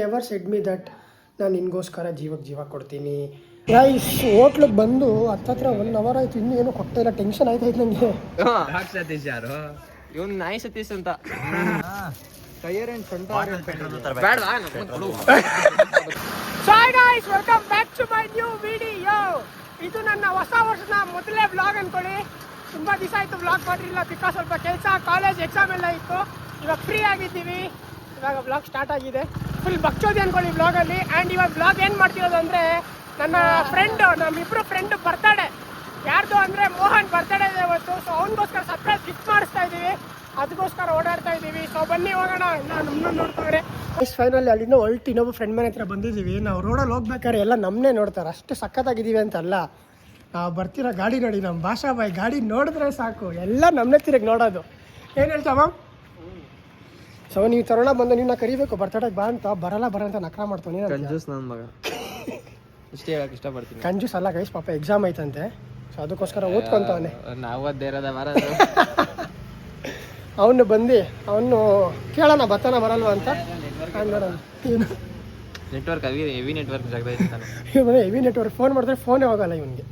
Never said me that ನಾನು ನಿನ್ಗೋಸ್ಕರ ಜೀವ ಕೊಡ್ತೀನಿ. ಗೈಸ್ ಹೋಟ್ಲಿಗೆ ಬಂದು ಹತ್ತತ್ರ 1 ಅವರ್ ಆಯ್ತು, ಇನ್ನೂ ಏನೂ ಕೊಡ್ತಾ ಇಲ್ಲ. ಟೆನ್ಷನ್ ಆಯ್ತಾಯ್ತು ನನಗೆ. ಸತೀಶ್ ಯಾರು ಇವನು? ನಾಯಿ ಸತೀಶ್ ಅಂತ. Welcome back to my new video. ಇದು ನನ್ನ ಹೊಸ ವರ್ಷದ ಮೊದಲೇ ವ್ಲಾಗ್ ಅನ್ಕೊಳ್ಳಿ. ತುಂಬ ದಿವಸ ಆಯಿತು ವ್ಲಾಗ್ ಮಾಡಿರಲಿಲ್ಲ, ಬಿಕಾಸ್ ಸ್ವಲ್ಪ ಕೆಲಸ, ಕಾಲೇಜ್ ಎಕ್ಸಾಮ್ ಎಲ್ಲ ಇತ್ತು. ಇವಾಗ ಫ್ರೀ ಆಗಿದ್ದೀವಿ, ಇವಾಗ ವ್ಲಾಗ್ ಸ್ಟಾರ್ಟ್ ಆಗಿದೆ. ಫುಲ್ ಬಕ್ಚೋದಿ ಅನ್ಕೊಳ್ಳಿ ವ್ಲಾಗಲ್ಲಿ. ಆ್ಯಂಡ್ ಇವಾಗ ವ್ಲಾಗ್ ಏನು ಮಾಡ್ತಿರೋದು ಅಂದರೆ, ನನ್ನ ಫ್ರೆಂಡು, ನಮ್ಮಿಬ್ಬರು ಫ್ರೆಂಡ್ ಬರ್ತಡೇ. ಯಾರ್ದು ಅಂದರೆ ಮೋಹನ್ ಬರ್ತಡೇ ಇದೆ ಇವತ್ತು. ಸೊ ಅವನಿಗೋಸ್ಕರ ಸರ್ಪ್ರೈಸ್ ಗಿಫ್ಟ್ ಮಾಡಿಸ್ತಾ ಇದ್ದೀವಿ, ಅದಕ್ಕೋಸ್ಕರ ಓಡಾಡ್ತಾ ಇದ್ದೀವಿ. ಸೊ ಬನ್ನಿ ಹೋಗೋಣ, ಇಲ್ಲ ನಮ್ಮನ್ನ ನೋಡ್ತಾರೆ. ಫೈನಲಿ ಅಲ್ಲಿಂದ ಹೊಲ್ಟು ಇನ್ನೊಬ್ಬ ಫ್ರೆಂಡ್ ಮನೆ ಹತ್ರ ಬಂದಿದ್ದೀವಿ. ನಾವು ರೋಡಲ್ಲಿ ಹೋಗ್ಬೇಕಾದ್ರೆ ಎಲ್ಲ ನಮ್ಮನ್ನೇ ನೋಡ್ತಾರೆ, ಅಷ್ಟು ಸಖತ್ತಾಗಿದ್ದೀವಿ ಅಂತಲ್ಲ. ನಾವು ಬರ್ತಿರೋ ಗಾಡಿ ನೋಡಿ, ನಮ್ಮ ಭಾಷಾ ಬಾಯಿ ಗಾಡಿ ನೋಡಿದ್ರೆ ಸಾಕು ಎಲ್ಲ ನಮ್ಮನ್ನೇ ತಿರುಗಿ ನೋಡೋದು. ಏನು ಹೇಳ್ತಾವ? ಸೊ ನೀವು ತರೋಣ ಬಂದು ನಿನ್ನ ಕರಿಬೇಕು ಬರ್ತಡೇಗೆ ಬಾ ಅಂತ. ಬರಲ್ಲ ಅಂತ ನಕರ ಮಾಡ್ತಾನೆ. ಕಂಜೂಸ್ ನನ್ನ ಮಗ, ಇಷ್ಟೇ ಹೇಳಕ್ಕೆ ಇಷ್ಟಪಡ್ತೀನಿ. ಕಂಜೂಸ್ ಅಲ್ಲ ಗೈಸ್, ಪಾಪ ಎಕ್ಸಾಮ್ ಐತಂತೆ, ಸೊ ಅದಕ್ಕೋಸ್ಕರ ಓದ್ಕೊಂತವನೆ. ನಾವು ಅದೇರದ ಬರೋದು. ಅವನು ಬಂದು ಅವನು ಕೇಳೋಣ ಬರ್ತಾನ ಬರಲ್ವ ಅಂತ. ನೆಟ್ವರ್ಕ್ ಹೆವಿ ನೆಟ್ವರ್ಕ್ ಜಾಗದಾಗ ಇರ್ತಾನೆ. ಹೆವಿ ನೆಟ್ವರ್ಕ್, ಫೋನ್ ಮಾಡಿದ್ರೆ ಫೋನೇ ಹೋಗಲ್ಲ ಇವನಿಗೆ,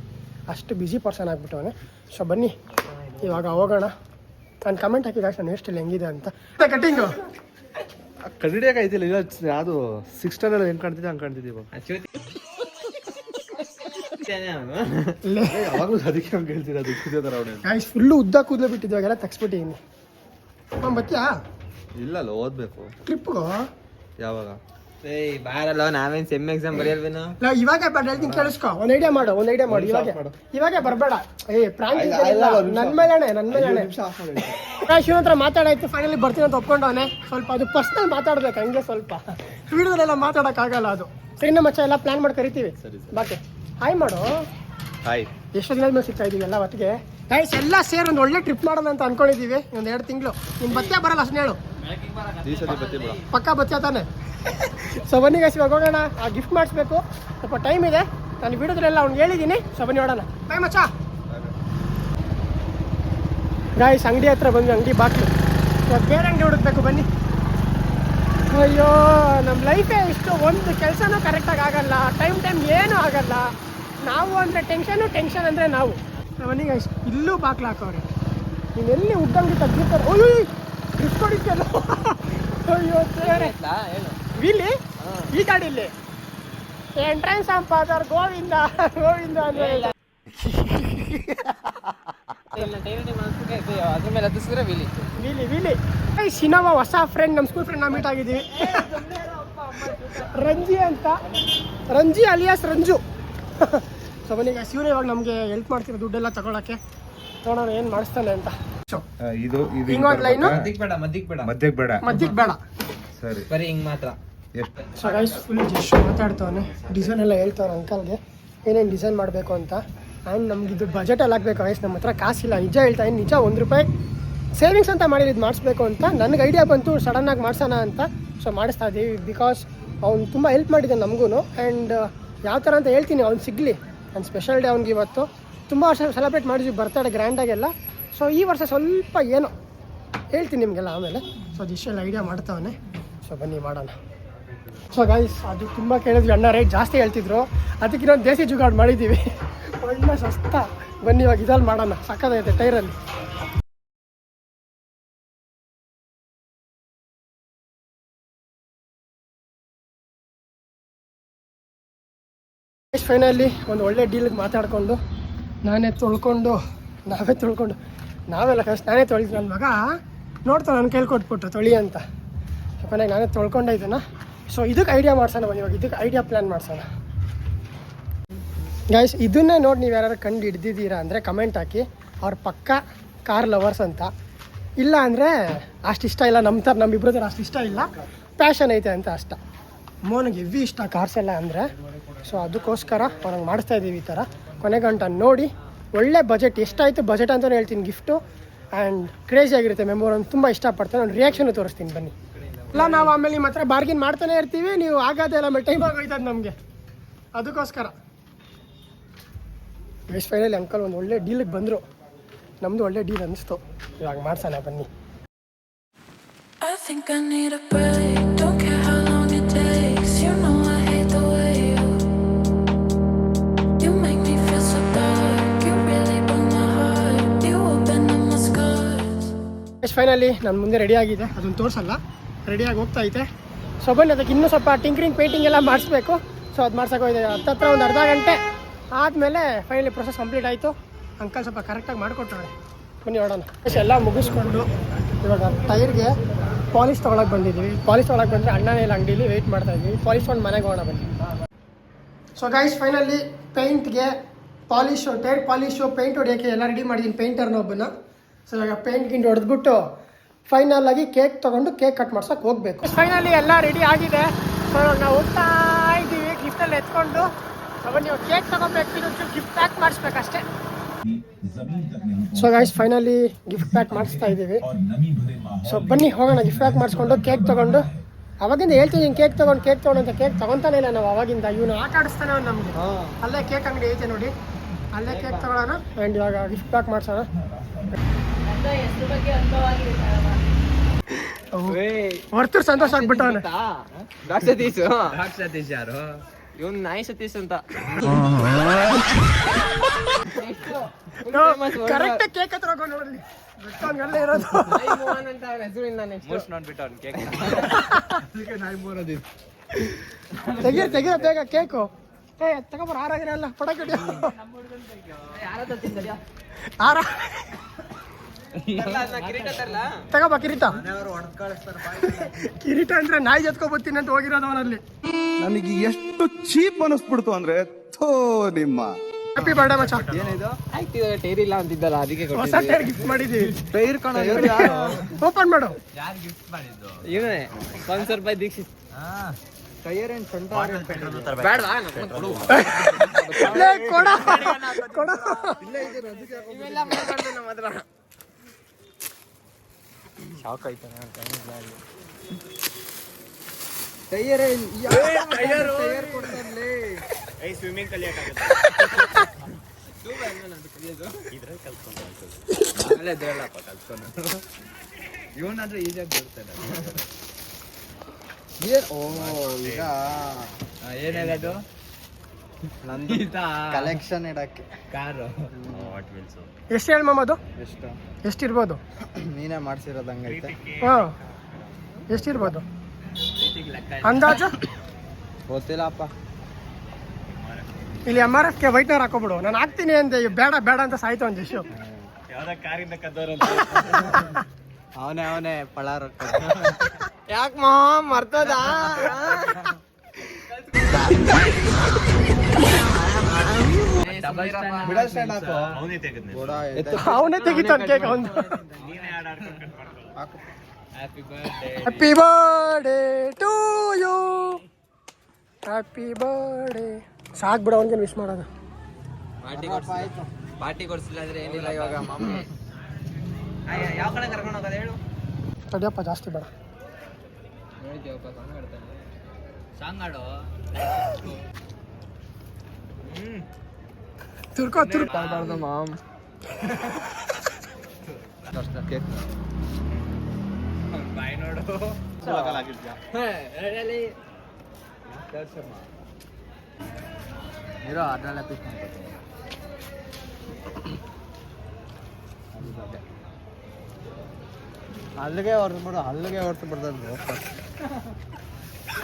ಅಷ್ಟು ಬ್ಯುಸಿ ಪರ್ಸನ್ ಆಗ್ಬಿಟ್ಟವನೆ. ಸೊ ಬನ್ನಿ ಇವಾಗ ಹೋಗೋಣ. ನಾನು ಕಮೆಂಟ್ ಹಾಕಿದಾಗ ನಾನು ಎಷ್ಟು ಹೆಂಗಿದೆ ಅಂತ. ಕಟ್ಟಿಂಗು ಕಡಿಡಿಯಾಗ ಐತಿಲ್ಲ, ಇಲ್ಲ ಅದು 6 ಸ್ಟಾರ್ ಹೆಂಗೆ ಕಾಣ್ತಿದ್ದೆ ಹಂಗೆ ಕಾಣ್ತಿದ್ದೀವಿ. ಯಾವಾಗಲೂ ಅದಕ್ಕೆ ಹಂಗೆ ಹೇಳ್ತೀರ, ಅದು ಫುಲ್ಲು ಉದ್ದ ಕೂದಲು ಬಿಟ್ಟಿದ್ವಾಗೆಲ್ಲ ತಗ್ಸ್ಬಿಟ್ಟಿದ್ದೀನಿ. ಬತ್ತೀಯಾ? ಇಲ್ಲಲ್ಲ, ಓದ್ಬೇಕು ಟ್ರಿಪ್ಗೂ. ಯಾವಾಗ? ಬಾರಲ್ಲ, ನಾವೇನ್ ಸೆಮ್ ಎಕ್ಸಾಮ್ ಬರೆಯಲ್ವೇನೋ. ಇವಾಗ ಹೇಳ್ತೀನಿ ಕೇಳಿಸ್ಕೊ. ಒಂದು ಐಡಿಯಾ ಮಾಡು. ಇವಾಗ ಬರಬೇಡ. ಪ್ರಾಂಕ್ ನನ್ನ ಮೇಲೆನೆ ಶಿವ ಹತ್ರ ಮಾತಾಡಾಯ್ತು. ಫೈನಲಿ ಬರ್ತೀನಿ ಅಂತ ಒಪ್ಕೊಂಡವನೆ. ಸ್ವಲ್ಪ ಅದು ಪರ್ಸ್ನಲ್ ಮಾತಾಡ್ಬೇಕು, ಹಂಗೆ ಸ್ವಲ್ಪ ವಿಡಿಯೋದಲ್ಲೆಲ್ಲ ಮಾತಾಡೋಕ್ಕಾಗಲ್ಲ ಅದು. ಸರಿನಾ ಮಚ್ಚ, ಎಲ್ಲ ಪ್ಲಾನ್ ಮಾಡಿ ಕರಿತೀವಿ. ಬಾಕಿ ಹಾಯ್ ಮಾಡು. ಹಾಯ್. ಎಷ್ಟು ದಿನದ ಮೇಲೆ ಸಿಗ್ತಾ ಇದೀವಿ ಎಲ್ಲ ಒಟ್ಟಿಗೆ. ಗೈಸ್ ಎಲ್ಲ ಸೇರಿ ಒಂದು ಒಳ್ಳೆ ಟ್ರಿಪ್ ಮಾಡೋಣ ಅಂತ ಅನ್ಕೊಂಡಿದ್ದೀವಿ. ಒಂದು 2 ತಿಂಗಳು. ನಿನ್ ಬತ್ತೆ ಬರಲ್ಲ ಅಷ್ಟನ್ನ ಹೇಳು. ಪಕ್ಕ ಬತ್ತೆ ತಾನೆ. ಸೊ ಬನ್ನಿ ಗೈಸ್ ಇವಾಗ ಹೋಗೋಣ. ಆ ಗಿಫ್ಟ್ ಮಾಡಿಸ್ಬೇಕು, ಸ್ವಲ್ಪ ಟೈಮ್ ಇದೆ. ನಾನು ವಿಡಿಯೋದ್ರೆಲ್ಲ ಅವ್ನಿಗೆ ಹೇಳಿದ್ದೀನಿ. ಸೊ ಬನ್ನಿ ನೋಡೋಣ. ಬಾಯ್ ಮಚ್ಚ. ಗೈಸ್ ಅಂಗಡಿ ಹತ್ರ ಬಂದ್ವಿ, ಅಂಗಡಿ ಬಾಕ್ಲು. ಇವಾಗ ಬೇರೆ ಅಂಗಡಿ ಹುಡುಕ್ಬೇಕು, ಬನ್ನಿ. ಅಯ್ಯೋ ನಮ್ಮ ಲೈಫೇ ಇಷ್ಟು, ಒಂದು ಕೆಲಸನೂ ಕರೆಕ್ಟಾಗಿ ಆಗಲ್ಲ, ಟೈಮ್ ಏನೂ ಆಗಲ್ಲ. ನಾವು ಅಂದರೆ ಟೆನ್ಷನ್ ಅಂದರೆ ನಾವು. ಬನ್ನಿ ಗೈಸ್, ಇಲ್ಲೂ ಬಾಕ್ಲು ಹಾಕೋರೆ. ನೀನು ಎಲ್ಲಿ ಉದ್ದಂಗಿ ತೆಗ್ದಿರ್ತಾರೆ. ಅಯ್ಯೋ ಗಿಫ್ಟ್ ಕೊಡಿದ್ದಲ್ಲ. ಅಯ್ಯೋ ಸೇರೆ ಇಲ್ಲಿ ಈ ಗಾಡಿಯಲ್ಲಿ ಎಂಟ್ರೆನ್ಸ್ ಫಾದರ್ ಗೋವಿಂದ ಅಂದ್ರೆ ಅದ್ರ ಮೇಲೆ ಹತ್ತಿಸಿದ್ರೆ ವಿಲಿ ಸಿನೋವಾ ಹೊಸ ಫ್ರೆಂಡ್, ನಮ್ಮ ಸ್ಕೂಲ್ ಫ್ರೆಂಡ್ ನಾವು ಮೀಟ್ ಆಗಿದ್ದೀವಿ. ರಂಜಿ ಅಲಿಯಾಸ್ ರಂಜು. ಸೊ ಬನ್ನಿಗ ಶಿವನ ಇವಾಗ ನಮಗೆ ಹೆಲ್ಪ್ ಮಾಡ್ತಿರೋ ದುಡ್ಡೆಲ್ಲ ತಗೊಳಕ್ಕೆ. ನೋಡೋಣ ಏನು ಮಾಡಿಸ್ತಾನೆ ಅಂತ. ಇದು ಹಿಂಗೊಂದು ಲೈನು ಮಧ್ಯಕ್ಕೆ ಬೇಡ. ಸರಿ, ಬರೀ ಹಿಂಗೆ ಮಾತ್ರ. ಎಷ್ಟು? ಸೊ ಗೈಸ್ ಫುಲ್ ಜಸ್ಟ್ ಮಾತಾಡ್ತಾನೆ, ಡಿಸೈನ್ ಎಲ್ಲ ಹೇಳ್ತಾನೆ ಅಂಕಲ್ಗೆ ಏನೇನು ಡಿಸೈನ್ ಮಾಡಬೇಕು ಅಂತ. ಆ್ಯಂಡ್ ನಮ್ಗೆ ಇದು ಬಜೆಟಲ್ಲಿ ಆಗಬೇಕು ಗೈಸ್, ನಮ್ಮ ಹತ್ರ ಕಾಸಿಲ್ಲ, ನಿಜ ಹೇಳ್ತಾ ಇದ್ದೀನಿ. ನಿಜ ₹1 ಸೇವಿಂಗ್ಸ್ ಅಂತ ಮಾಡಿ ಇದು ಮಾಡಿಸ್ಬೇಕು ಅಂತ ನನಗೆ ಐಡಿಯಾ ಬಂತು, ಸಡನ್ನಾಗಿ ಮಾಡಿಸೋಣ ಅಂತ. ಸೊ ಮಾಡಿಸ್ತಾ ಇದ್ದೀವಿ, ಬಿಕಾಸ್ ಅವ್ನು ತುಂಬ ಹೆಲ್ಪ್ ಮಾಡಿದ್ದಾನೆ ನಮಗೂ. ಆ್ಯಂಡ್ ಯಾವ ಥರ ಅಂತ ಹೇಳ್ತೀನಿ, ಅವ್ನು ಸಿಗಲಿ. ಆ್ಯಂಡ್ ಸ್ಪೆಷಲ್ ಡೇ ಅವ್ನಿಗೆ ಇವತ್ತು. ತುಂಬ ವರ್ಷ ಸೆಲೆಬ್ರೇಟ್ ಮಾಡಿದ್ವಿ ಬರ್ತಡೇ ಗ್ರ್ಯಾಂಡಾಗೆಲ್ಲ. ಸೊ ಈ ವರ್ಷ ಸ್ವಲ್ಪ ಏನೋ ಹೇಳ್ತೀನಿ ನಿಮಗೆಲ್ಲ ಆಮೇಲೆ. ಸೊ ಅದಿಷ್ಟೆಲ್ಲ ಐಡಿಯಾ ಮಾಡ್ತಾವನೆ. ಸೊ ಬನ್ನಿ ಮಾಡೋಣ. ಸೊ ಗೈಸ್ ಅದು ತುಂಬ ಕೇಳಿದ್ವಿ, ಅಣ್ಣ ರೇಟ್ ಜಾಸ್ತಿ ಹೇಳ್ತಿದ್ರು, ಅದಕ್ಕೆ ಇನ್ನೊಂದು ದೇಸಿ ಜುಗಾಡ್ ಮಾಡಿದ್ದೀವಿ, ಒಳ್ಳೆ ಸಸ್ತ. ಬನ್ನಿ ಇವಾಗ ಇದಲ್ಲಿ ಮಾಡೋಣ, ಸಕ್ಕತ್ತೈತೆ ಟೈರಲ್ಲಿ. ಫೈನಲಿ ಒಂದು ಒಳ್ಳೆ ಡೀಲಿಗೆ ಮಾತಾಡಿಕೊಂಡು ನಾವೇ ತೊಳ್ಕೊಂಡು ನಾವೆಲ್ಲ ಕಷ್ಟ ನಾನೇ ತೊಳಿದು. ನನ್ನ ಮಗ ನೋಡ್ತಾ ನನ್ನ ಕೈಲಿ ಕೊಟ್ಬಿಟ್ರು ತೊಳಿ ಅಂತ. ಕೊನೆಗೆ ನಾನೇ ತೊಳ್ಕೊಂಡೈತೇನ. ಸೊ ಇದಕ್ಕೆ ಐಡಿಯಾ ಮಾಡ್ಸೋಣ ಬನ್ನಿ, ಇವಾಗ ಇದಕ್ಕೆ ಐಡಿಯಾ ಪ್ಲ್ಯಾನ್ ಮಾಡ್ಸೋಣ ಗೈಸ್. ಇದನ್ನೇ ನೋಡಿ ನೀವು ಯಾರು ಕಂಡು ಹಿಡ್ದಿದ್ದೀರಾ ಅಂದರೆ ಕಮೆಂಟ್ ಹಾಕಿ. ಅವ್ರ ಪಕ್ಕ ಕಾರ್ ಲವರ್ಸ್ ಅಂತ. ಇಲ್ಲ ಅಂದರೆ ಅಷ್ಟು ಇಷ್ಟ ಇಲ್ಲ, ನಮ್ಮಿಬ್ಬರ ಥರ ಅಷ್ಟು ಇಷ್ಟ ಇಲ್ಲ, ಪ್ಯಾಷನ್ ಐತೆ ಅಂತ ಅಷ್ಟ. ಮೋನಿಗೆ ಹೆವಿ ಇಷ್ಟ ಕಾರ್ಸ್ ಎಲ್ಲ ಅಂದರೆ. ಸೊ ಅದಕ್ಕೋಸ್ಕರ ಅವ್ನಿಗೆ ಮಾಡಿಸ್ತಾ ಇದ್ದೀವಿ ಈ ಥರ. ಕೊನೆಗಂಟ ನೋಡಿ ಒಳ್ಳೆ ಬಜೆಟ್, ಎಷ್ಟಾಯಿತು ಬಜೆಟ್ ಅಂತಲೇ ಹೇಳ್ತೀನಿ. ಗಿಫ್ಟು ಆ್ಯಂಡ್ ಕ್ರೇಜಿ ಆಗಿರುತ್ತೆ. ಮೆಮೊರಿ ಅವ್ನು ತುಂಬ ಇಷ್ಟಪಡ್ತಾನೆ. ಅವ್ನು ರಿಯಾಕ್ಷನು ತೋರಿಸ್ತೀನಿ ಬನ್ನಿ. ಇಲ್ಲ ನಾವು ಆಮೇಲೆ ನಿಮ್ಮ ಹತ್ರ ಬಾರ್ಗಿನ್ ಮಾಡ್ತಾನೆ ಇರ್ತೀವಿ, ನೀವು ಆಗೋದೇ ಇಲ್ಲ, ಆಮೇಲೆ ಟೈಮ್ ಆಗೋಯ್ತದೆ ನಮಗೆ. ಅದಕ್ಕೋಸ್ಕರ ವೆಸ್ಟ್ ಫೈನಲಿ ಅಂಕಲ್ ಒಂದು ಒಳ್ಳೆ ಡೀಲಿಗೆ ಬಂದರು. ನಮ್ಮದು ಒಳ್ಳೆ ಡೀಲ್ ಅನ್ನಿಸ್ತು. ಇವಾಗ ಮಾಡ್ಸೋಣ ಬನ್ನಿ. I think I need a break, don't care how long it takes. Finally ನಾನು ಮುಂದೆ ರೆಡಿ ಆಗಿದೆ, ಅದನ್ನು ತೋರಿಸಲ್ಲ, ರೆಡಿಯಾಗಿ ಹೋಗ್ತಾ ಐತೆ. ಸೊ ಬನ್ನಿ ಅದಕ್ಕೆ ಇನ್ನೂ ಸ್ವಲ್ಪ ಟಿಂಕ್ರಿಂಗ್ ಪೇಂಟಿಂಗ್ ಎಲ್ಲ ಮಾಡಿಸ್ಬೇಕು. ಸೊ ಅದು ಮಾಡ್ಸೋಕೆ ಹೋಗಿದೆ. ಹತ್ತತ್ರ ಒಂದು ಅರ್ಧ ಗಂಟೆ ಆದಮೇಲೆ ಫೈನಲಿ ಪ್ರೊಸೆಸ್ ಕಂಪ್ಲೀಟ್ ಆಯಿತು. ಅಂಕಲ್ ಸ್ವಲ್ಪ ಕರೆಕ್ಟಾಗಿ ಮಾಡಿಕೊಟ್ಟಾರೆ. ಬನ್ನಿ ನೋಡೋಣ. ಎಲ್ಲ ಮುಗಿಸ್ಕೊಂಡು ಇವಾಗ ಟೈರ್ಗೆ ಪಾಲಿಶ್ ತೊಗೊಳಕ್ಕೆ ಬಂದಿದ್ದೀವಿ. ಪಾಲಿಶ್ ತೊಗೊಳಕ್ಕೆ ಬಂದರೆ ಅಣ್ಣನೇ ಇಲ್ಲ ಅಂಗಡೀಲಿ ವೆಯ್ಟ್ ಮಾಡ್ತಾಯಿದ್ವಿ. ಪಾಲಿಶ್ ತೊಗೊಂಡು ಮನೆಗೆ ಹೋಗೋಣ ಬನ್ನಿ. ಸೊ ಗೈಸ್ ಫೈನಲಿ ಪೇಂಟ್ಗೆ ಪಾಲಿಶು, ಟೈರ್ ಪಾಲಿಶು, ಪೇಂಟ್ ಹೊಡಿಯೋಕ್ಕೆ ಎಲ್ಲ ರೆಡಿ ಮಾಡಿದ್ದೀನಿ ಪೇಂಟರ್ನ ಒಬ್ಬನ. ಸೊ ಇವಾಗ ಪೇಂಟ್ ಗಿಂಟ್ ಹೊಡೆದ್ಬಿಟ್ಟು ಫೈನಲ್ ಆಗಿ ಕೇಕ್ ತೊಗೊಂಡು ಕೇಕ್ ಕಟ್ ಮಾಡ್ಸೋಕೆ ಹೋಗಬೇಕು. ಫೈನಲಿ ಎಲ್ಲ ರೆಡಿ ಆಗಿದೆ. ಸೊ ನಾವು ಹೋಗ್ತಾ ಇದ್ದೀವಿ ಗಿಫ್ಟಲ್ಲಿ ಎತ್ಕೊಂಡು. ಸೊ ಬನ್ನಿ ಇವಾಗ ಕೇಕ್ ತೊಗೊಬೇಕು, ಇನ್ನೊಂದು ಗಿಫ್ಟ್ ಪ್ಯಾಕ್ ಮಾಡಿಸ್ಬೇಕಷ್ಟೇ. So guys finally gift pack ಮಾಡಿಸ್ತಾ ಇದ್ದೀವಿ. ಸೊ ಬನ್ನಿ ಹೋಗೋಣ ಗಿಫ್ಟ್ ಪ್ಯಾಕ್ ಮಾಡಿಸ್ಕೊಂಡು ಕೇಕ್ ತೊಗೊಂಡು. ಅವಾಗಿಂದ ಹೇಳ್ತಿದ್ದೀನಿ ಕೇಕ್ ತೊಗೊಂಡು ಅಂತ. ಕೇಕ್ ತೊಗೊತಾನೆ ಇಲ್ಲ ನಾವು ಅವಾಗಿಂದ. ಇವನು ಆಟ ಆಡಿಸ್ತಾನೆ ಅವ್ನು ನಮಗೆ. ಅಲ್ಲೇ ಕೇಕ್ ಅಂಗಡಿ ಐತೆ ನೋಡಿ, ಅಲ್ಲೇ ಕೇಕ್ ತೊಗೊಳ್ಳೋಣ. ಆ್ಯಂಡ್ ಇವಾಗ ಗಿಫ್ಟ್ ಪ್ಯಾಕ್ ಮಾಡಿಸೋಣ. ವರ್ತೂರು ಸಂತೋಷ ಆಗ್ಬಿಟ್ಟು ಅವನು. ಸತೀಶ್ ಯಾರು ಇವನು? ನಾಯಿ ಸತೀಶ್ ಅಂತ. ಕರೆಕ್ಟ್ ಕೇಕ್ ಹತ್ರ ಹೋಗೋಣ ನೋಡ್ಲಿ. ಅಲ್ಲೇ ಇರೋದು ತೆಗಿರ ಬೇಗ ಕೇಕು. ತಗೊಬರ ಆರಾಗಿರಲ್ಲ ಪಟಾಕಿ ತಗೋಬ ಕಿರೀಟ. ಕಿರೀಟ ಅಂದ್ರೆ ನಾಯಿ ಜತ್ಕೊಬತ್ತೀನಿ ಅಂತ ಹೋಗಿರೋದು ಅವನಲ್ಲಿ. ನನಗೆ ಎಷ್ಟು ಚೀಪ್ ಅನಿಸ್ಬಿಡ್ತು ಅಂದ್ರೆ ಥೋ ನಿಮ್ಮ. ಹ್ಯಾಪಿ ಬರ್ಡೇ ಮಚ್ಚ. ಏನಿದು ಆಯ್ತು ಟೈರ್ ಇಲ್ಲ ಅಂತಿದ್ದಲ್ಲ ಅದಕ್ಕೆ ಹೊಸ ಟೈರ್ ಗಿಫ್ಟ್ ಮಾಡಿದ್ದೀವಿ. ಟೈರ್ ಕಣ ಓಪನ್ ಮಾಡು. ಯಾರು ಗಿಫ್ಟ್ ಮಾಡಿದ್ದು? ಇವನೇ 500 ರೂಪಾಯಿ ದೀಕ್ಷಿತ್. ಟೈರ್ ಏನ್ ಸಣ್ಣ ಬೇಡವಾ? ಕೊಡ ಕೊಡ ಇವೆಲ್ಲ ಮಾಡ್ಬಾರ್ದು ನಮ್ಮ ಹತ್ರ. ಶಾಕ್ ಆಯ್ತಾನೆ ಟೈರ್ ಟೈರ್ ಕೊಡ್ತಾರಲ್ಲೇ. ಸ್ವಿಮ್ಮಿಂಗ್ ಕಲಿಯಕ್ಕಾಗುತ್ತೆ ಇವನಾದ್ರೆ ಈಜಾಗಿ ಬರ್ತಾನೆ. ಈಗ ಏನೇನದು ನಂದು ಕಲೆಕ್ಷನ್ ಇಡಕ್ಕೆ ಕಾರು. ಎಷ್ಟು ಹೇಳಿ ಮಾಮ ಅದು? ಎಷ್ಟು ಎಷ್ಟಿರ್ಬೋದು? ನೀನೇ ಮಾಡ್ಸಿರೋದು ಹಂಗೈತೆ. ಹಾಂ ಎಷ್ಟಿರ್ಬೋದು ಅಂದಾಜು? ಗೊತ್ತಿಲ್ಲಪ್ಪ. ಇಲ್ಲಿ MRF ಗೆ ವೈಟ್ನರ್ ಹಾಕೋಬಿಡು. ನಾನು ಹಾಕ್ತೀನಿ ಅಂದೆ, ಬೇಡ ಬೇಡ ಅಂತ ಸಾಯ್ತು ಒಂದು ಇಶ್ಯೂ. ಕಾರಿಂದ ಕದ್ದೋರ ಅವನೇ ಪಳಾರ. ಯಾಕೆ ಮಾಮ್ ಮರ್ತದ? ಅವನೇ ತೆಗಿತಾನೆ ಕೇಕ್ ಅವನು. Happy birthday to you, happy birthday. ಸಾಕು ಬಿಡ ಅವನಿಗೆ ವಿಶ್ ಮಾಡೋದು. ಪಾರ್ಟಿ ಕೊಡ್ಸಿಲ್ಲ ಅಂದ್ರೆ ಏನಿಲ್ಲ ಇವಾಗ. ಮಾಮಿ ಯಾವ ಕಡೆ ಕರ್ಕೊಂಡು ಹೋಗೋದು ಹೇಳು? ತಡಿಯಪ್ಪ ಜಾಸ್ತಿ ಬೇಡ. ಹೇಳಿದ್ಯಪ್ಪ ಸಾಂಗ್ ಆಡ್ತಾನೆ. ಸಾಂಗ್ ಆಡೋ. ತುರ್ಕೋ ಮಾಮ್. ಬಾಯ್ ನೋಡು. ಇರೋ ಅದನ್ನೆಲ್ಲ ಪೀಸ್ ಮಾಡ್ಕೊತೀನಿ. ಅಲ್ಲಿಗೆ ಹೊರತು ಬಿಡ್ತಾರೆ.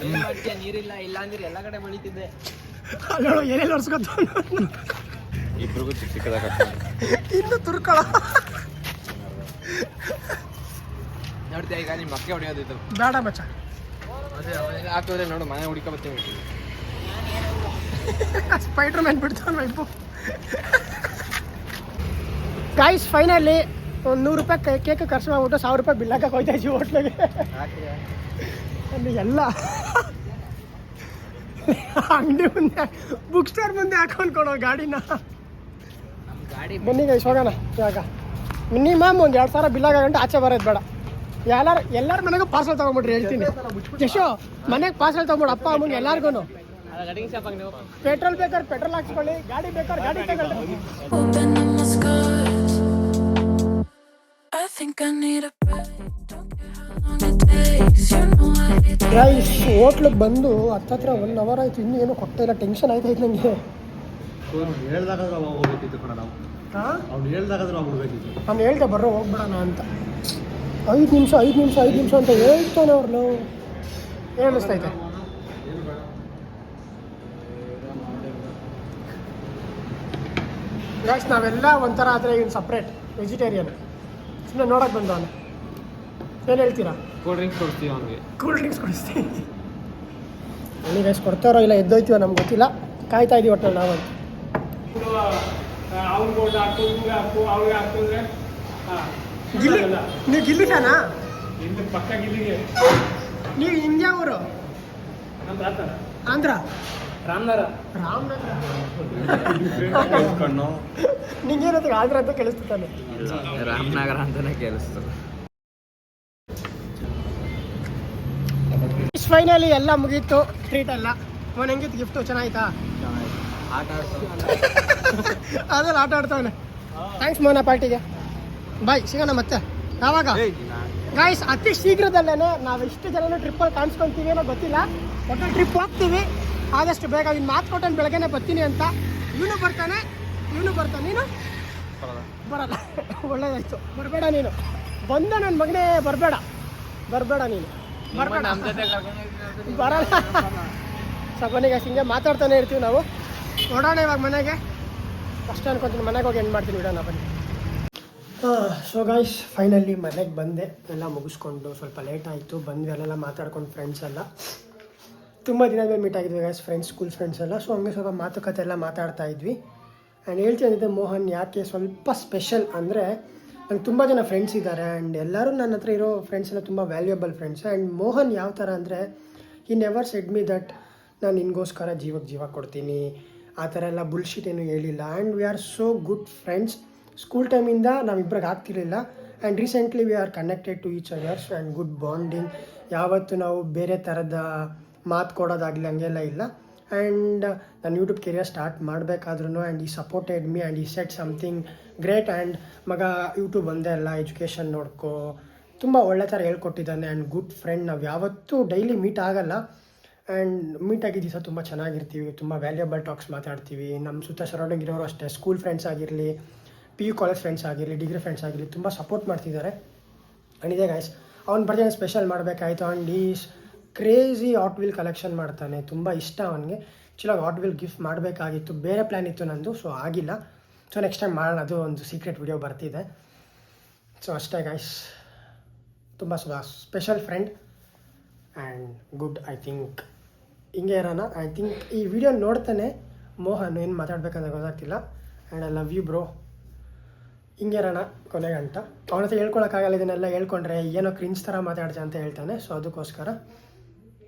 ಏನ್ ಮಾಡ್ತೀಯ? ನೀರಿಲ್ಲ ಇಲ್ಲ ಅಂದ್ರೆ ಎಲ್ಲ ಕಡೆ ಬೆಳಿತಿದ್ದೆ. ಅಲ್ಲೋ ಏನೇನು ಹೊರ್ಸ್ಕೊತ ಇಬ್ರಿಗೂ ಚಿಕ್ಕದಾಗ ಇನ್ನು ತುರ್ಕೊಳ. ನೋಡ್ತೀಯ ಈಗ ನಿಮ್ಮ ಮಕ್ಕೆ ಹೊಡೆಯೋದಿತ್ತು. ಬೇಡ ಮಚ್ಚ. ಅದೇ ಅವನೆಲ್ಲ ಹಾಕಿದ್ರೆ ನೋಡು ಮನೆ ಹುಡುಕ ಬರ್ತೀವಿ. ಸ್ಪೈಡರ್ ಮ್ಯಾನ್ ಬಿಡ್ತಾನೆ ಇಬ್ಬು. ಗೈಸ್ ಫೈನಲಿ ಒಂದು 100 ರೂಪಾಯಿ ಕೇಕ್ ಖರ್ಚು ಮಾಡ್ಬಿಟ್ಟು 1000 ರೂಪಾಯಿ ಬಿಲ್ ಹಾಕಕ್ಕೆ ಹೋಯ್ತಾ ಇದ್ದೀವಿ ಹೋಟ್ಲಿಗೆ. ಅಲ್ಲಿ ಎಲ್ಲ ಅಂಗಡಿ ಮುಂದೆ, ಬುಕ್ ಸ್ಟೋರ್ ಮುಂದೆ ಹಾಕೊಂಡು ಕೊಡೋ ಗಾಡಿನ. ಗಾಡಿ ಬನ್ನಿ ಗೈಸ್ ಹೋಗೋಣ. ಇವಾಗ ಮಿನಿಮಮ್ ಒಂದು 2000 ಬಿಲ್ ಆಗಂಟು ಆಚೆ ಬರೋದು ಬೇಡ. ಎಲ್ಲರ ಮನೆಗೂ ಪಾರ್ಸಲ್ ತೊಗೊಂಬಿಡ್ರಿ ಹೇಳ್ತೀನಿ. ಯಶೋ ಮನೆಗೆ ಪಾರ್ಸಲ್ ತೊಗೊಂಬಿಡು, ಅಪ್ಪ ಅಮ್ಮಂಗೆ ಎಲ್ಲಾರ್ಗು. ಪೆಟ್ರೋಲ್ ಬೇಕಾದ್ರೆ ಪೆಟ್ರೋಲ್ ಹಾಕ್ಸ್ಕೊಳ್ಳಿ, ಗಾಡಿ ಬೇಕಾದ್ರೆ ಗಾಡಿ ತಗೊಳ್ಳಿ. ಗೈಸ್ ಹೋಟ್ಲಿಗೆ ಬಂದು ಹತ್ತತ್ರ 1 ಅವರ್ ಆಯ್ತು, ಇನ್ನೂ ಏನೂ ಕೊಡ್ತಾ ಇಲ್ಲ. ಟೆನ್ಷನ್ ಆಯ್ತಾಯ್ತು ನನಗೆ. ನಾನು ಹೇಳ್ದೆ ಬರ್ರೋ ಹೋಗ್ಬಿಡೋಣ ಅಂತ. 5 ನಿಮಿಷ ಅಂತ ಹೇಳ್ತಾನೆ ಅವ್ರು. ಏನು ಅನ್ನಿಸ್ತೈತೆ? ಗೈಸ್ ನಾವೆಲ್ಲ ಒಂಥರ ಆದರೆ ಇವ್ನು ಸಪ್ರೇಟ್ ವೆಜಿಟೇರಿಯನ್, ಸುಮ್ಮನೆ ನೋಡೋಕೆ ಬಂದವನು. ಏನು ಹೇಳ್ತೀರಾ? ಕೂಲ್ ಡ್ರಿಂಕ್ಸ್ ಕೊಡ್ತೀವಿ ಅವನಿಗೆ. ಕೂಲ್ ಡ್ರಿಂಕ್ಸ್ ಕೊಡಿಸ್ತೀವಿ. ನನಗೆ ಗೈಸ್ ಕೊಡ್ತಾರೋ ಇಲ್ಲ ಎದ್ದೋಯ್ತೀವೋ ನಮ್ಗೆ ಗೊತ್ತಿಲ್ಲ, ಕಾಯ್ತಾ ಇದೀವಿ ಒಟ್ಟಲ್ಲಿ ನಾವಂತ. ಗಿಲ್ಲಿ, ನೀವು ಗಿಲ್ಲಿ ಫ್ಯಾನಾ? ಪಕ್ಕ ಗಿಲ್ಲಿಗೆ. ನೀವು ಇಂಡಿಯಾ ಊರು? ಆಂಧ್ರ ರಾಮನಗರ. ನಿಂಗೇನಂತ ಆಂಧ್ರ ಅಂತ ಕೇಳಿಸ್ತಾನೆ. ರಾಮನಗರ ಅಂತಾನೆ ಕೇಳಿಸ್ತದೆ. ಫೈನಲಿ ಎಲ್ಲ ಮುಗೀತು, ಟ್ರೀಟ್ ಎಲ್ಲ. ಅವನು ಹೆಂಗಿತ್ತು ಗಿಫ್ಟು? ಚೆನ್ನಾಯ್ತಾ? ಆಟ ಅದೆಲ್ಲ ಆಟ ಆಡ್ತಾವನೆ. ಥ್ಯಾಂಕ್ಸ್ ಮೋನ ಪಾರ್ಟಿಗೆ. ಬಾಯ್, ಸಿಗೋಣ ಮತ್ತೆ ಯಾವಾಗ? ಗಾಯ್ಸ್ ಅತಿ ಶೀಘ್ರದಲ್ಲೇ ನಾವು ಇಷ್ಟು ಜನನೂ ಟ್ರಿಪ್ಪಲ್ಲಿ ಕಾಣಿಸ್ಕೊಳ್ತೀವಿ ಅನ್ನೋ ಗೊತ್ತಿಲ್ಲ, ಒಟ್ಟು ಟ್ರಿಪ್ ಹೋಗ್ತೀವಿ ಆದಷ್ಟು ಬೇಗ. ಇನ್ನು ಮಾತು ಕೊಟ್ಟನು ಬೆಳಗ್ಗೆನೇ ಬರ್ತೀನಿ ಅಂತ. ಇವನು ಬರ್ತಾನೆ, ನೀನು ಬರಲ್ಲ. ಒಳ್ಳೇದಾಯ್ತು, ಬರಬೇಡ ನೀನು. ಬಂದ ನನ್ನ ಮಗನೇ ಬರಬೇಡ ನೀನು, ಬರಲ್ಲ. ಸಪನಿಗೆ ಹಿಂಗೆ ಮಾತಾಡ್ತಾನೆ ಇರ್ತೀವಿ ನಾವು. ನೋಡೋಣ ಇವಾಗ ಮನೆಗೆ ಅಷ್ಟೇ ಅನ್ಕೊತೀನಿ. ಮನೆಗೆ ಹೋಗಿ ಎಂಡ್ ಮಾಡ್ತೀನಿ ಬಿಡೋಣ ಬನ್ನಿ. ಸೊ ಗೈಸ್ ಫೈನಲಿ ಮನೆಗೆ ಬಂದೆ, ಎಲ್ಲ ಮುಗಿಸ್ಕೊಂಡು. ಸ್ವಲ್ಪ ಲೇಟ್ ಆಯಿತು, ಬಂದ್ವಿ, ಅಲ್ಲೆಲ್ಲ ಮಾತಾಡ್ಕೊಂಡು ಫ್ರೆಂಡ್ಸ್ ಎಲ್ಲ. ತುಂಬ ದಿನ ಮೇಲೆ ಮೀಟ್ ಆಗಿದ್ವಿ ಗೈಸ್, ಫ್ರೆಂಡ್ಸ್, ಸ್ಕೂಲ್ ಫ್ರೆಂಡ್ಸ್ ಎಲ್ಲ. ಸೊ ಹಂಗೆ ಸ್ವಲ್ಪ ಮಾತುಕತೆ ಎಲ್ಲ ಮಾತಾಡ್ತಾ ಇದ್ವಿ. ಆ್ಯಂಡ್ ಹೇಳ್ತಿದ್ದೆ ಮೋಹನ್ ಯಾಕೆ ಸ್ವಲ್ಪ ಸ್ಪೆಷಲ್ ಅಂದರೆ, ನಂಗೆ ತುಂಬ ಜನ ಫ್ರೆಂಡ್ಸ್ ಇದ್ದಾರೆ ಆ್ಯಂಡ್ ಎಲ್ಲರೂ ನನ್ನ ಹತ್ರ ಇರೋ ಫ್ರೆಂಡ್ಸ್ ಎಲ್ಲ ತುಂಬ ವ್ಯಾಲ್ಯೂಯಬಲ್ ಫ್ರೆಂಡ್ಸ್. ಆ್ಯಂಡ್ ಮೋಹನ್ ಯಾವ ಥರ ಅಂದರೆ, he never said me that ನಾನು ನಿನಗೋಸ್ಕರ ಜೀವ ಕೊಡ್ತೀನಿ, ಆ ಥರ ಎಲ್ಲ ಬುಲ್ಶಿಟ್ ಏನೂ ಹೇಳಿಲ್ಲ. And we are so good friends. School ಟೈಮಿಂದ ನಾವಿಬ್ಬರಿಗೆ ಆಗ್ತಿರಲಿಲ್ಲ and recently we are connected to each others and good bonding. ಯಾವತ್ತೂ ನಾವು ಬೇರೆ ಥರದ ಮಾತು ಕೊಡೋದಾಗಲಿ ಹಂಗೆಲ್ಲ ಇಲ್ಲ. ಆ್ಯಂಡ್ ನಾನು ಯೂಟ್ಯೂಬ್ ಕೆರಿಯರ್ ಸ್ಟಾರ್ಟ್ ಮಾಡಬೇಕಾದ್ರೂ ಆ್ಯಂಡ್ ಈ ಸಪೋರ್ಟೆಡ್ ಮೀ ಆ್ಯಂಡ್ ಈ ಸೆಟ್ ಸಮಥಿಂಗ್ ಗ್ರೇಟ್. ಆ್ಯಂಡ್ ಮಗ ಯೂಟ್ಯೂಬ್ ಒಂದೇ ಅಲ್ಲ, ಎಜುಕೇಷನ್ ನೋಡ್ಕೋ, ತುಂಬ ಒಳ್ಳೆ ಥರ ಹೇಳ್ಕೊಟ್ಟಿದ್ದಾನೆ. And good friend. ನಾವು ಯಾವತ್ತೂ ಡೈಲಿ ಮೀಟ್ ಆಗಲ್ಲ ಆ್ಯಂಡ್ ಮೀಟ್ ಆಗಿದ್ದ ದಿವಸ ತುಂಬ ಚೆನ್ನಾಗಿರ್ತೀವಿ, ತುಂಬ ವ್ಯಾಲ್ಯೂಯಬಲ್ ಟಾಕ್ಸ್ ಮಾತಾಡ್ತೀವಿ. ನಮ್ಮ ಸುತ್ತ ಸರೌಂಡಿಂಗ್ ಇರೋರು ಅಷ್ಟೇ, ಸ್ಕೂಲ್ ಫ್ರೆಂಡ್ಸ್ ಆಗಿರಲಿ, PU ಕಾಲೇಜ್ ಫ್ರೆಂಡ್ಸ್ ಆಗಿರಲಿ, ಡಿಗ್ರಿ ಫ್ರೆಂಡ್ಸ್ ಆಗಿರಲಿ, ತುಂಬ ಸಪೋರ್ಟ್ ಮಾಡ್ತಿದ್ದಾರೆ. ಆ್ಯಂಡ್ ಇದೆ ಗೈಸ್, ಅವ್ನ ಬರ್ಡೇ ಸ್ಪೆಷಲ್ ಮಾಡಬೇಕಾಯಿತು. And is crazy hot wheel collection ಮಾಡ್ತಾನೆ, ತುಂಬ ಇಷ್ಟ ಅವನಿಗೆ. ಆ್ಯಕ್ಚುಲಾಗಿ ಹಾಟ್ ವೀಲ್ ಗಿಫ್ಟ್ ಮಾಡಬೇಕಾಗಿತ್ತು, ಬೇರೆ ಪ್ಲ್ಯಾನ್ ಇತ್ತು ನಂದು, ಸೊ ಆಗಿಲ್ಲ. ಸೊ ನೆಕ್ಸ್ಟ್ ಟೈಮ್ ಮಾಡೋಣ, ಅದು ಒಂದು ಸೀಕ್ರೆಟ್ ವಿಡಿಯೋ ಬರ್ತಿದೆ. ಸೊ ಅಷ್ಟೇ ಗೈಸ್, ತುಂಬ special friend and good. I think ಹಿಂಗೆ ಇರೋಣ. ಐ ಥಿಂಕ್ ಈ ವಿಡಿಯೋ ನೋಡ್ತಾನೆ ಮೋಹನ್, ಏನು ಮಾತಾಡ್ಬೇಕಂತ ಗೊತ್ತಾಗ್ತಿಲ್ಲ. And I love you bro. ಹಿಂಗೆ ಇರೋಣ ಕೊನೆಗಂಟ. ಅವನ ಹತ್ರ ಹೇಳ್ಕೊಳಕ್ಕಾಗಲ್ಲ, ಇದನ್ನೆಲ್ಲ ಹೇಳ್ಕೊಂಡ್ರೆ ಏನೋ ಕ್ರಿಂಜ್ ಥರ ಮಾತಾಡ್ತೆ ಅಂತ ಹೇಳ್ತಾನೆ. ಸೊ ಅದಕ್ಕೋಸ್ಕರ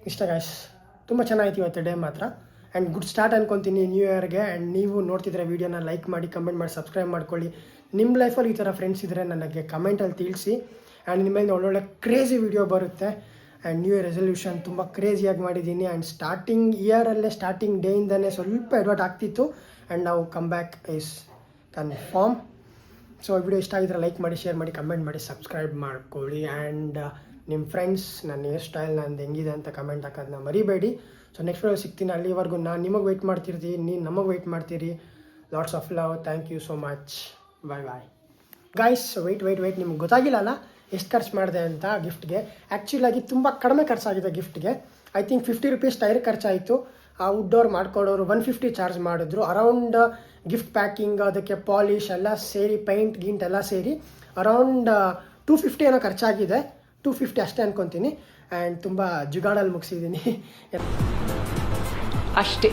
ಇಷ್ಟ ಗೈಸ್, ತುಂಬ ಚೆನ್ನಾಗಿತ್ತು ಇವತ್ತು ಡೇ ಮಾತ್ರ. ಆ್ಯಂಡ್ ಗುಡ್ ಸ್ಟಾರ್ಟ್ ಅನ್ಕೊತೀನಿ ನ್ಯೂ ಇಯರ್ಗೆ. ಆ್ಯಂಡ್ ನೀವು ನೋಡ್ತಿದ್ರೆ ವೀಡಿಯೋನ ಲೈಕ್ ಮಾಡಿ, ಕಮೆಂಟ್ ಮಾಡಿ, ಸಬ್ಸ್ಕ್ರೈಬ್ ಮಾಡ್ಕೊಳ್ಳಿ. ನಿಮ್ಮ ಲೈಫಲ್ಲಿ ಈ ಥರ ಫ್ರೆಂಡ್ಸ್ ಇದ್ದರೆ ನನಗೆ ಕಮೆಂಟಲ್ಲಿ ತಿಳಿಸಿ. ಆ್ಯಂಡ್ ನಿಮ್ಮೇಲೆ ಒಳ್ಳೊಳ್ಳೆ ಕ್ರೇಜಿ ವಿಡಿಯೋ ಬರುತ್ತೆ. ಆ್ಯಂಡ್ ನ್ಯೂ ಇಯರ್ ರೆಸಲ್ಯೂಷನ್ ತುಂಬ ಕ್ರೇಜಿಯಾಗಿ ಮಾಡಿದ್ದೀನಿ. ಆ್ಯಂಡ್ ಸ್ಟಾರ್ಟಿಂಗ್ ಡೇಯಿಂದನೇ ಸ್ವಲ್ಪ ಎಡ್ವರ್ಟ್ ಆಗ್ತಿತ್ತು. ಆ್ಯಂಡ್ ನಾವು come back is confirm. So video ಇಷ್ಟ ಆಗಿದ್ರೆ ಲೈಕ್ ಮಾಡಿ, ಶೇರ್ ಮಾಡಿ, ಕಮೆಂಟ್ ಮಾಡಿ, ಸಬ್ಸ್ಕ್ರೈಬ್ ಮಾಡ್ಕೊಳ್ಳಿ. ಆ್ಯಂಡ್ ನಿಮ್ಮ ಫ್ರೆಂಡ್ಸ್ ನನ್ನ ಹೇರ್ ಸ್ಟೈಲ್ ನಂದು ಹೆಂಗಿದೆ ಅಂತ ಕಮೆಂಟ್ ಹಾಕೋದನ್ನ ಮರಿಬೇಡಿ. ಸೊ ನೆಕ್ಸ್ಟ್ ವಿಡಿಯೋ ಸಿಗ್ತೀನಿ. ಅಲ್ಲಿವರೆಗೂ ನಾನು ನಿಮಗೆ ವೆಯ್ಟ್ ಮಾಡ್ತಿರ್ತೀನಿ, ನೀವು ನಮಗೆ ವೆಯ್ಟ್ ಮಾಡ್ತೀರಿ. Lots of love. Thank you so much. Bye guys. Wait ನಿಮ್ಗೆ ಗೊತ್ತಾಗಿಲ್ಲ ಅಲ್ಲ ಎಷ್ಟು ಖರ್ಚು ಮಾಡಿದೆ ಅಂತ ಗಿಫ್ಟ್ಗೆ. ಆ್ಯಕ್ಚುಲಾಗಿ ತುಂಬ ಕಡಿಮೆ ಖರ್ಚಾಗಿದೆ ಗಿಫ್ಟ್ಗೆ. ಐ ಥಿಂಕ್ 50 ರೂಪೀಸ್ ಟೈರ್ ಖರ್ಚಾಯಿತು. ಆ ವುಡ್ಡೋರು ಮಾಡ್ಕೊಡೋರು 150 ಚಾರ್ಜ್ ಮಾಡಿದ್ರು. ಅರೌಂಡ್ ಗಿಫ್ಟ್ ಪ್ಯಾಕಿಂಗ್, ಅದಕ್ಕೆ ಪಾಲಿಶ್ ಎಲ್ಲ ಸೇರಿ, ಪೇಂಟ್ ಎಲ್ಲ ಸೇರಿ ಅರೌಂಡ್ 250 ಏನೋ ಖರ್ಚಾಗಿದೆ. 250 ಅಷ್ಟೇ ಅನ್ಕೊತೀನಿ. ಆ್ಯಂಡ್ ತುಂಬ ಜುಗಾಡಲ್ಲಿ ಮುಗಿಸಿದ್ದೀನಿ ಅಷ್ಟೇ.